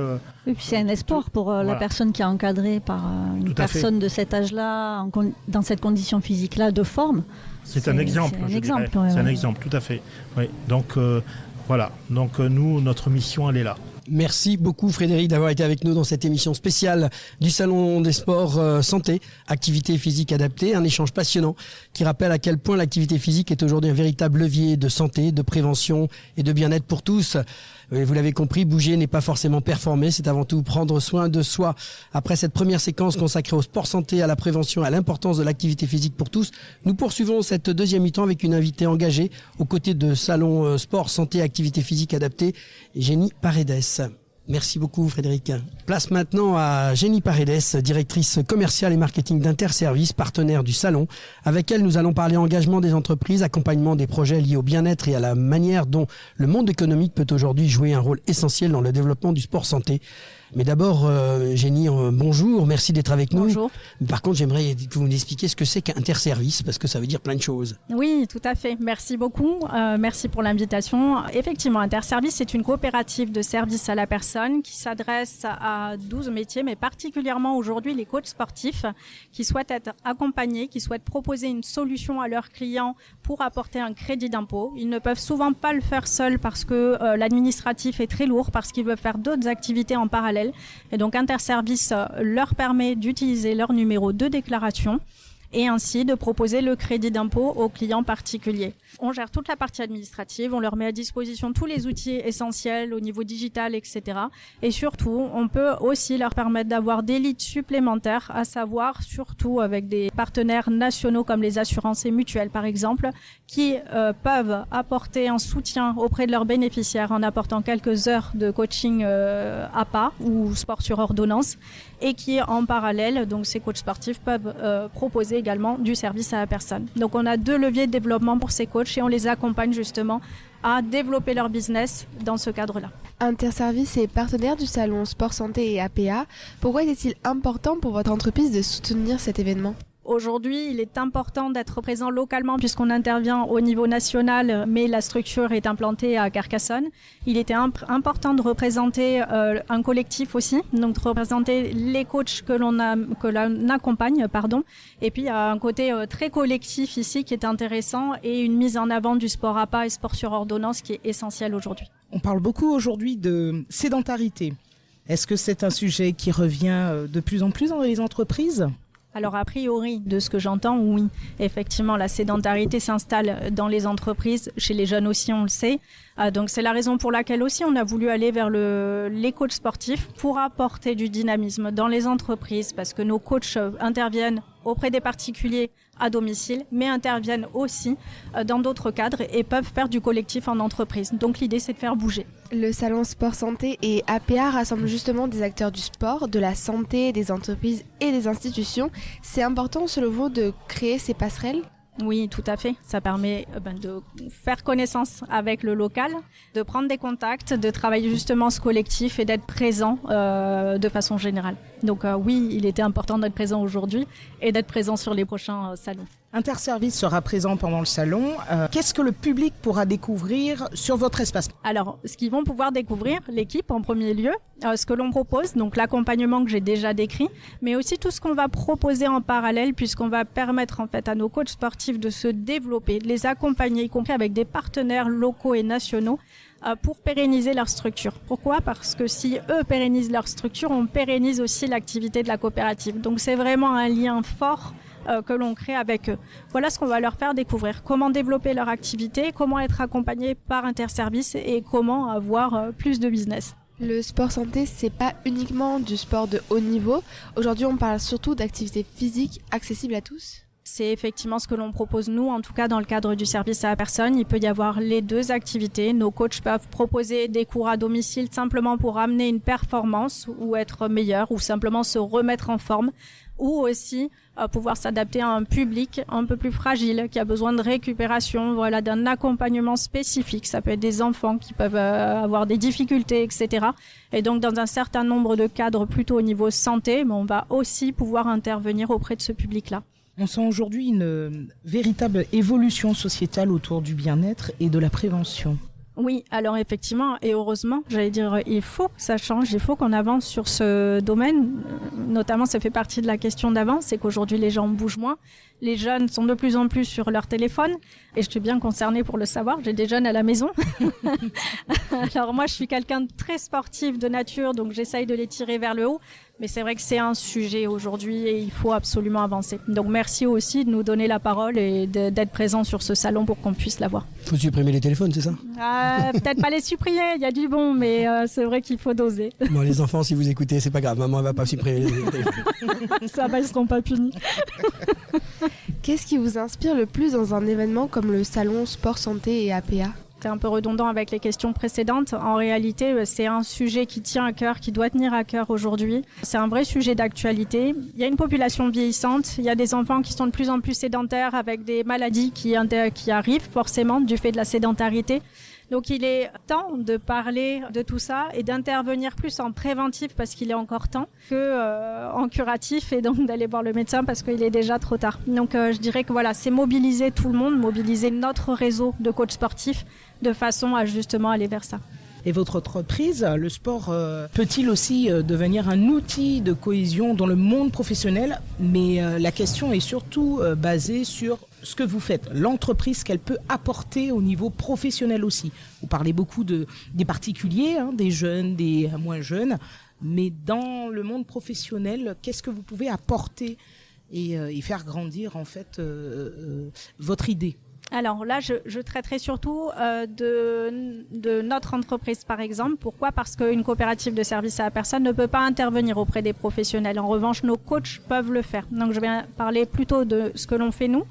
Et puis c'est un espoir pour la personne qui est encadrée par une personne de cet âge-là, dans cette condition physique-là, de forme. C'est un exemple, c'est un exemple, tout à fait. Oui. Donc voilà, donc nous, notre mission, elle est là. Merci beaucoup Frédéric d'avoir été avec nous dans cette émission spéciale du Salon des sports santé, activité physique adaptée, un échange passionnant qui rappelle à quel point l'activité physique est aujourd'hui un véritable levier de santé, de prévention et de bien-être pour tous. Vous l'avez compris, bouger n'est pas forcément performer, c'est avant tout prendre soin de soi. Après cette première séquence consacrée au sport santé, à la prévention, à l'importance de l'activité physique pour tous, nous poursuivons cette deuxième mi-temps avec une invitée engagée aux côtés de Salon Sport Santé Activité Physique Adaptée, Jenny Paredes. Merci beaucoup Frédéric. Place maintenant à Jenny Paredes, directrice commerciale et marketing d'Interservice, partenaire du salon. Avec elle, nous allons parler engagement des entreprises, accompagnement des projets liés au bien-être et à la manière dont le monde économique peut aujourd'hui jouer un rôle essentiel dans le développement du sport santé. Mais d'abord, Jenny, bonjour, merci d'être avec nous. Bonjour. Par contre, j'aimerais que vous nous expliquiez ce que c'est qu'Interservice, parce que ça veut dire plein de choses. Oui, tout à fait. Merci beaucoup. Merci pour l'invitation. Effectivement, Interservice, c'est une coopérative de services à la personne qui s'adresse à 12 métiers, mais particulièrement aujourd'hui les coachs sportifs qui souhaitent être accompagnés, qui souhaitent proposer une solution à leurs clients pour apporter un crédit d'impôt. Ils ne peuvent souvent pas le faire seuls parce que l'administratif est très lourd, parce qu'ils veulent faire d'autres activités en parallèle. Et donc Interservice leur permet d'utiliser leur numéro de déclaration et ainsi de proposer le crédit d'impôt aux clients particuliers. On gère toute la partie administrative, on leur met à disposition tous les outils essentiels au niveau digital, etc. Et surtout, on peut aussi leur permettre d'avoir des leads supplémentaires, à savoir surtout avec des partenaires nationaux comme les assurances et mutuelles par exemple, qui peuvent apporter un soutien auprès de leurs bénéficiaires en apportant quelques heures de coaching APA ou sport sur ordonnance, et qui en parallèle, donc ces coachs sportifs peuvent proposer également du service à la personne. Donc on a 2 leviers de développement pour ces coachs et on les accompagne justement à développer leur business dans ce cadre-là. Interservice est partenaire du salon Sport Santé et APA. Pourquoi était-il important pour votre entreprise de soutenir cet événement ? Aujourd'hui, il est important d'être présent localement puisqu'on intervient au niveau national, mais la structure est implantée à Carcassonne. Il était important de représenter un collectif aussi, donc de représenter les coachs que l'on accompagne, Et puis il y a un côté très collectif ici qui est intéressant et une mise en avant du sport APA et sport sur ordonnance qui est essentiel aujourd'hui. On parle beaucoup aujourd'hui de sédentarité. Est-ce que c'est un sujet qui revient de plus en plus dans les entreprises ? Alors a priori, de ce que j'entends, oui, effectivement, la sédentarité s'installe dans les entreprises, chez les jeunes aussi, on le sait. Donc c'est la raison pour laquelle aussi on a voulu aller vers les coachs sportifs pour apporter du dynamisme dans les entreprises, parce que nos coachs interviennent auprès des particuliers à domicile, mais interviennent aussi dans d'autres cadres et peuvent faire du collectif en entreprise. Donc l'idée, c'est de faire bouger. Le salon Sport Santé et APA rassemble justement des acteurs du sport, de la santé, des entreprises et des institutions. C'est important, selon vous, de créer ces passerelles ? Oui, tout à fait. Ça permet de faire connaissance avec le local, de prendre des contacts, de travailler justement ce collectif et d'être présent de façon générale. Donc oui, il était important d'être présent aujourd'hui et d'être présent sur les prochains salons. Interservice sera présent pendant le salon. Qu'est-ce que le public pourra découvrir sur votre espace ? Alors, ce qu'ils vont pouvoir découvrir, l'équipe en premier lieu, ce que l'on propose, donc l'accompagnement que j'ai déjà décrit, mais aussi tout ce qu'on va proposer en parallèle, puisqu'on va permettre en fait à nos coachs sportifs de se développer, de les accompagner, y compris avec des partenaires locaux et nationaux, pour pérenniser leur structure. Pourquoi ? Parce que si eux pérennisent leur structure, on pérennise aussi l'activité de la coopérative. Donc c'est vraiment un lien fort que l'on crée avec eux. Voilà ce qu'on va leur faire découvrir. Comment développer leur activité, comment être accompagné par Interservice et comment avoir plus de business. Le sport santé, c'est pas uniquement du sport de haut niveau. Aujourd'hui, on parle surtout d'activités physiques accessibles à tous. C'est effectivement ce que l'on propose nous, en tout cas dans le cadre du service à la personne. Il peut y avoir les deux activités. Nos coachs peuvent proposer des cours à domicile simplement pour amener une performance ou être meilleur ou simplement se remettre en forme, ou aussi pouvoir s'adapter à un public un peu plus fragile qui a besoin de récupération, voilà, d'un accompagnement spécifique. Ça peut être des enfants qui peuvent avoir des difficultés, etc. Et donc dans un certain nombre de cadres plutôt au niveau santé, mais on va aussi pouvoir intervenir auprès de ce public-là. On sent aujourd'hui une véritable évolution sociétale autour du bien-être et de la prévention. Oui, alors effectivement, et heureusement, j'allais dire, il faut que ça change, il faut qu'on avance sur ce domaine. Notamment, ça fait partie de la question d'avant, c'est qu'aujourd'hui, les gens bougent moins. Les jeunes sont de plus en plus sur leur téléphone. Et je suis bien concernée pour le savoir, j'ai des jeunes à la maison. Alors moi, je suis quelqu'un de très sportif de nature, donc j'essaye de les tirer vers le haut. Mais c'est vrai que c'est un sujet aujourd'hui et il faut absolument avancer. Donc merci aussi de nous donner la parole et d'être présent sur ce salon pour qu'on puisse l'avoir. Il faut supprimer les téléphones, c'est ça ? Peut-être pas les supprimer, il y a du bon, mais c'est vrai qu'il faut doser. Bon, les enfants, si vous écoutez, c'est pas grave, maman elle va pas supprimer les téléphones. Ça va, ils seront pas punis. Qu'est-ce qui vous inspire le plus dans un événement comme le salon Sport Santé et APA ? C'est un peu redondant avec les questions précédentes. En réalité, c'est un sujet qui tient à cœur, qui doit tenir à cœur aujourd'hui. C'est un vrai sujet d'actualité. Il y a une population vieillissante. Il y a des enfants qui sont de plus en plus sédentaires avec des maladies qui arrivent forcément du fait de la sédentarité. Donc il est temps de parler de tout ça et d'intervenir plus en préventif parce qu'il est encore temps que en curatif et donc d'aller voir le médecin parce qu'il est déjà trop tard. Donc je dirais que voilà, c'est mobiliser tout le monde, mobiliser notre réseau de coachs sportifs de façon à justement aller vers ça. Et votre entreprise, le sport, peut-il aussi devenir un outil de cohésion dans le monde professionnel ? Mais la question est surtout basée sur ce que vous faites, l'entreprise qu'elle peut apporter au niveau professionnel aussi. Vous parlez beaucoup des particuliers, des jeunes, des moins jeunes, mais dans le monde professionnel, qu'est-ce que vous pouvez apporter et faire grandir en fait votre idée ? Alors là, je traiterai surtout de notre entreprise, par exemple. Pourquoi ? Parce qu'une coopérative de service à la personne ne peut pas intervenir auprès des professionnels. En revanche, nos coachs peuvent le faire. Donc, je vais parler plutôt de ce que l'on fait nous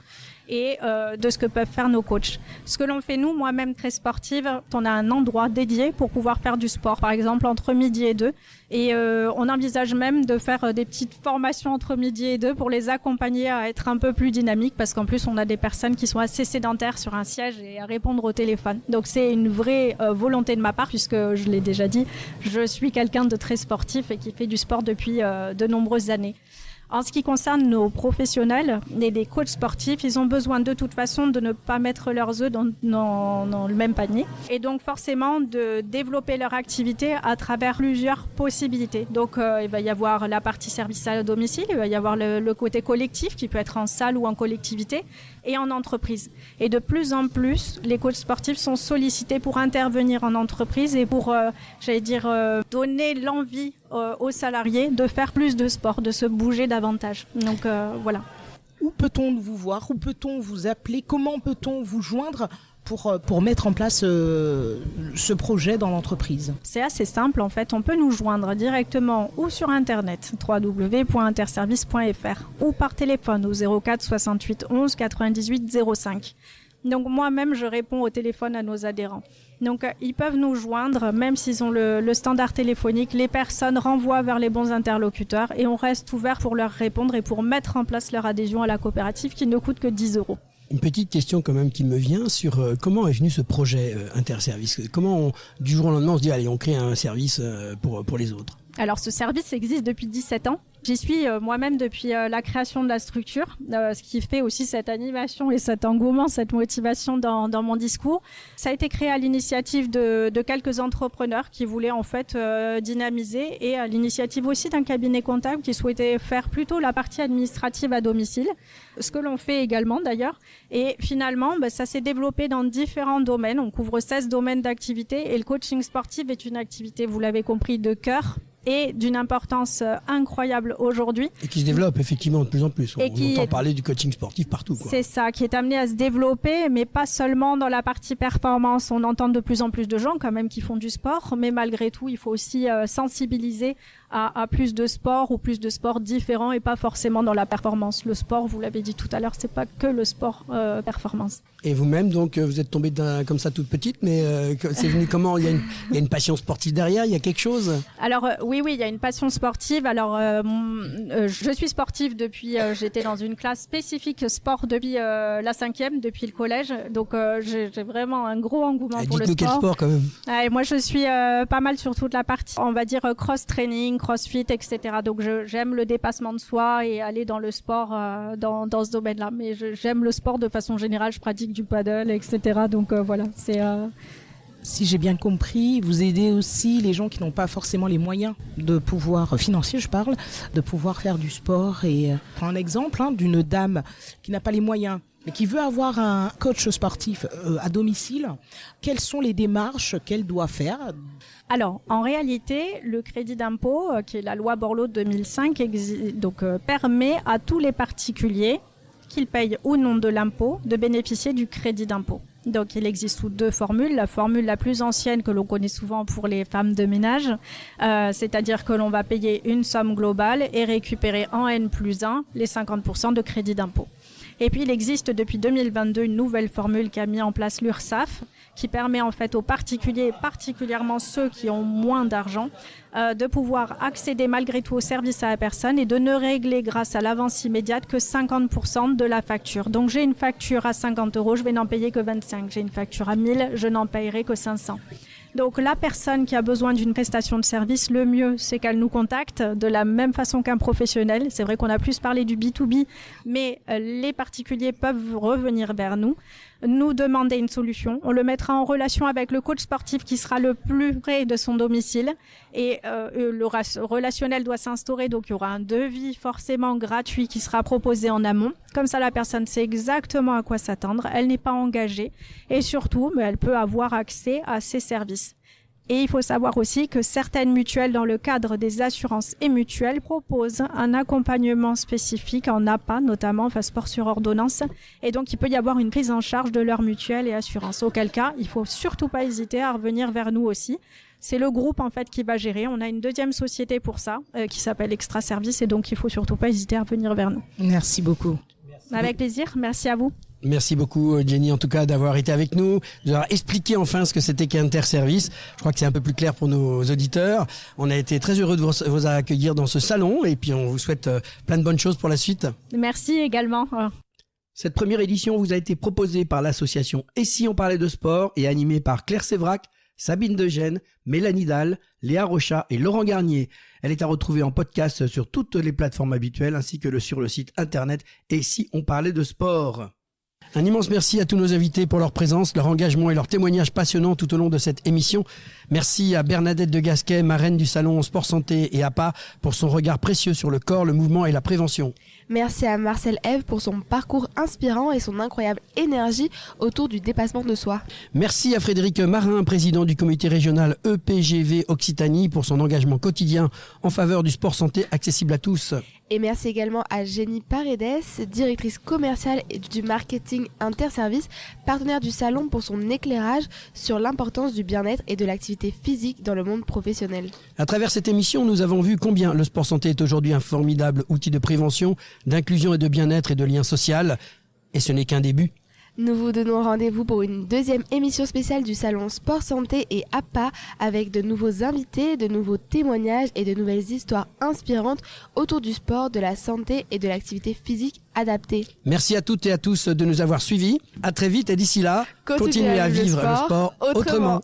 et de ce que peuvent faire nos coachs. Ce que l'on fait nous, moi-même très sportive, on a un endroit dédié pour pouvoir faire du sport, par exemple entre midi et 2. Et on envisage même de faire des petites formations entre midi et 2 pour les accompagner à être un peu plus dynamiques parce qu'en plus on a des personnes qui sont assez sédentaires sur un siège et à répondre au téléphone. Donc c'est une vraie volonté de ma part puisque je l'ai déjà dit, je suis quelqu'un de très sportif et qui fait du sport depuis de nombreuses années. En ce qui concerne nos professionnels et les coachs sportifs, ils ont besoin de toute façon de ne pas mettre leurs œufs dans le même panier et donc forcément de développer leur activité à travers plusieurs possibilités. Donc il va y avoir la partie service à domicile, il va y avoir le côté collectif qui peut être en salle ou en collectivité et en entreprise. Et de plus en plus, les coachs sportifs sont sollicités pour intervenir en entreprise et pour, donner l'envie aux salariés de faire plus de sport, de se bouger davantage. Donc voilà. Où peut-on vous voir ? Où peut-on vous appeler ? Comment peut-on vous joindre pour mettre en place ce projet dans l'entreprise ? C'est assez simple en fait. On peut nous joindre directement ou sur internet www.interservice.fr ou par téléphone au 04 68 11 98 05. Donc moi-même, je réponds au téléphone à nos adhérents. Donc ils peuvent nous joindre, même s'ils ont le standard téléphonique. Les personnes renvoient vers les bons interlocuteurs et on reste ouvert pour leur répondre et pour mettre en place leur adhésion à la coopérative qui ne coûte que 10 €. Une petite question quand même qui me vient sur comment est venu ce projet Interservice. Comment du jour au lendemain on se dit allez on crée un service pour les autres. Alors ce service existe depuis 17 ans. J'y suis moi-même depuis la création de la structure, ce qui fait aussi cette animation et cet engouement, cette motivation dans mon discours. Ça a été créé à l'initiative de quelques entrepreneurs qui voulaient en fait dynamiser et à l'initiative aussi d'un cabinet comptable qui souhaitait faire plutôt la partie administrative à domicile, ce que l'on fait également d'ailleurs. Et finalement, ça s'est développé dans différents domaines. On couvre 16 domaines d'activité et le coaching sportif est une activité, vous l'avez compris, de cœur et d'une importance incroyable aujourd'hui. Et qui se développe effectivement de plus en plus. On entend parler du coaching sportif partout, quoi. C'est ça, qui est amené à se développer, mais pas seulement dans la partie performance. On entend de plus en plus de gens quand même qui font du sport, mais malgré tout, il faut aussi sensibiliser à plus de sport ou plus de sports différents et pas forcément dans la performance. Le sport, vous l'avez dit tout à l'heure, c'est pas que le sport performance. Et vous-même, donc, vous êtes tombée comme ça toute petite, mais c'est venu comment ? Il y a une passion sportive derrière, il y a quelque chose ? Alors oui, il y a une passion sportive. Alors je suis sportive depuis, j'étais dans une classe spécifique sport depuis la 5e, depuis le collège. Donc j'ai vraiment un gros engouement pour le sport. Dites-nous quel sport quand même. Et moi je suis pas mal sur toute la partie, on va dire cross-training, crossfit, etc. Donc j'aime le dépassement de soi et aller dans le sport dans ce domaine-là. Mais j'aime le sport de façon générale, je pratique du paddle, etc. Donc voilà, c'est... Si j'ai bien compris, vous aidez aussi les gens qui n'ont pas forcément les moyens de pouvoir, financiers je parle, de pouvoir faire du sport. Et prends un exemple d'une dame qui n'a pas les moyens, mais qui veut avoir un coach sportif à domicile. Quelles sont les démarches qu'elle doit faire ? Alors, en réalité, le crédit d'impôt, qui est la loi Borloo de 2005, permet à tous les particuliers, qu'ils payent ou non de l'impôt, de bénéficier du crédit d'impôt. Donc, il existe sous 2 formules. La formule la plus ancienne que l'on connaît souvent pour les femmes de ménage, c'est-à-dire que l'on va payer une somme globale et récupérer en N+1 les 50% de crédit d'impôt. Et puis, il existe depuis 2022 une nouvelle formule qu'a mis en place l'URSSAF, qui permet en fait aux particuliers, particulièrement ceux qui ont moins d'argent, de pouvoir accéder malgré tout au service à la personne et de ne régler grâce à l'avance immédiate que 50% de la facture. Donc j'ai une facture à 50 €, je vais n'en payer que 25. J'ai une facture à 1000, je n'en payerai que 500. Donc la personne qui a besoin d'une prestation de service, le mieux c'est qu'elle nous contacte de la même façon qu'un professionnel. C'est vrai qu'on a plus parlé du B2B, mais les particuliers peuvent revenir vers nous demander une solution. On le mettra en relation avec le coach sportif qui sera le plus près de son domicile et le relationnel doit s'instaurer. Donc il y aura un devis forcément gratuit qui sera proposé en amont. Comme ça la personne sait exactement à quoi s'attendre. Elle n'est pas engagée et surtout elle peut avoir accès à ces services. Et il faut savoir aussi que certaines mutuelles, dans le cadre des assurances et mutuelles, proposent un accompagnement spécifique en APA, notamment sport sur ordonnance. Et donc, il peut y avoir une prise en charge de leur mutuelle et assurance. Auquel cas, il faut surtout pas hésiter à revenir vers nous aussi. C'est le groupe en fait qui va gérer. On a une deuxième société pour ça, qui s'appelle Extra Service. Et donc, il faut surtout pas hésiter à revenir vers nous. Merci beaucoup. Avec plaisir. Merci à vous. Merci beaucoup Jenny en tout cas d'avoir été avec nous, d'avoir expliqué enfin ce que c'était qu'Interservice. Je crois que c'est un peu plus clair pour nos auditeurs. On a été très heureux de vous accueillir dans ce salon et puis on vous souhaite plein de bonnes choses pour la suite. Merci également. Cette première édition vous a été proposée par l'association Et si on parlait de sport et animée par Claire Sévrac, Sabine Degène, Mélanie Dalle, Léa Rochat et Laurent Garnier. Elle est à retrouver en podcast sur toutes les plateformes habituelles ainsi que sur le site internet Et si on parlait de sport. Un immense merci à tous nos invités pour leur présence, leur engagement et leur témoignage passionnant tout au long de cette émission. Merci à Bernadette de Gasquet, marraine du salon Sport Santé et APA, pour son regard précieux sur le corps, le mouvement et la prévention. Merci à Marcel Eve pour son parcours inspirant et son incroyable énergie autour du dépassement de soi. Merci à Frédéric Marin, président du comité régional EPGV Occitanie, pour son engagement quotidien en faveur du sport santé accessible à tous. Et merci également à Jenny Paredes, directrice commerciale et du marketing Interservice, partenaire du salon, pour son éclairage sur l'importance du bien-être et de l'activité physique dans le monde professionnel. À travers cette émission, nous avons vu combien le sport santé est aujourd'hui un formidable outil de prévention, d'inclusion et de bien-être et de lien social. Et ce n'est qu'un début. Nous vous donnons rendez-vous pour une deuxième émission spéciale du salon Sport Santé et APA avec de nouveaux invités, de nouveaux témoignages et de nouvelles histoires inspirantes autour du sport, de la santé et de l'activité physique adaptée. Merci à toutes et à tous de nous avoir suivis. À très vite et d'ici là, continuez à vivre le sport autrement.